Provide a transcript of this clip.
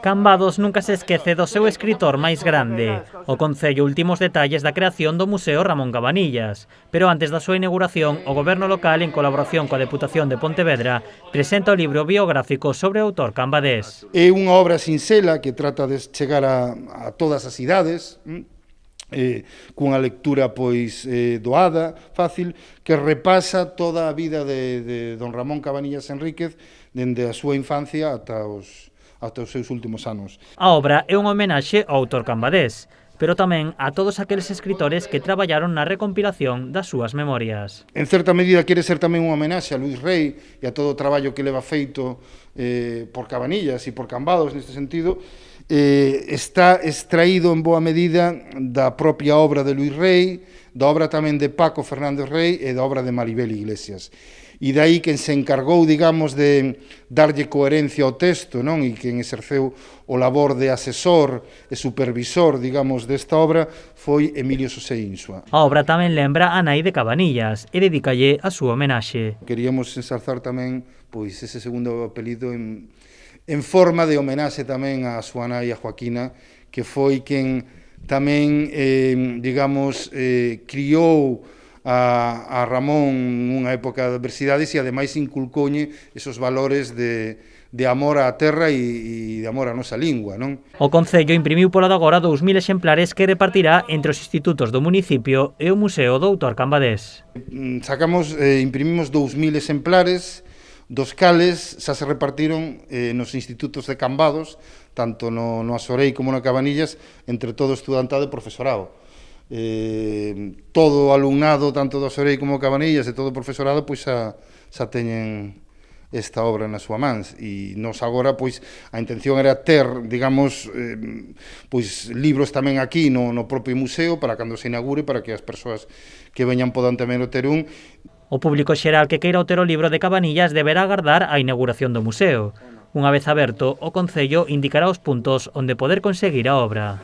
Cambados nunca se esquece do seu escritor máis grande. O Concello últimos detalles da creación do Museo Ramón Cabanillas. Pero antes da súa inauguración, o Goberno local, en colaboración coa Deputación de Pontevedra, presenta o libro biográfico sobre o autor cambadés. É unha obra sinxela que trata de chegar a todas as idades, cunha lectura pois doada, fácil, que repasa toda a vida de don Ramón Cabanillas Enríquez dende a súa infancia ata os seus últimos anos. A obra é unha homenaxe ao autor cambadés, pero tamén a todos aqueles escritores que traballaron na recompilación das súas memorias. En certa medida quere ser tamén unha homenaxe a Luís Rei e a todo o traballo que leva feito por Cabanillas e por Cambados neste sentido. Está extraído en boa medida da propia obra de Luís Rei, da obra tamén de Paco Fernández Rei e da obra de Maribel Iglesias. E dai quen se encargou, digamos, de darlle coherencia ao texto, non? E quen exerceu o labor de asesor e supervisor, digamos, desta obra foi Emilio Xosé Insua. A obra tamén lembra a nai de Cabanillas e dedícalle a súa homenaxe. Queríamos ensalzar tamén pois ese segundo apelido en forma de homenaxe tamén a súa nai, a Joaquina, que foi quen tamén, digamos, criou a Ramón nunha época de adversidades e ademais inculcoulle esos valores de amor á terra e de amor á nosa lingua, non? O Concello imprimiu polo de agora 2000 exemplares que repartirá entre os institutos do municipio e o Museo do Autor Cambadés. Imprimimos 2000 exemplares, dos cales xa se repartiron nos institutos de Cambados, tanto no Asorei como no Cabanillas, entre todo o estudantado e profesorado. Todo o alumnado, tanto do Asorei como do Cabanillas e todo o profesorado, pois xa teñen esta obra nas súas mans e nos agora, pois, a intención era ter, digamos, pois, libros tamén aquí no propio museo para cando se inaugure, para que as persoas que veñan podan tamén ter un. O público xeral que queira ter o libro de Cabanillas deberá agardar a inauguración do museo. Unha vez aberto, o Concello indicará os puntos onde poder conseguir a obra.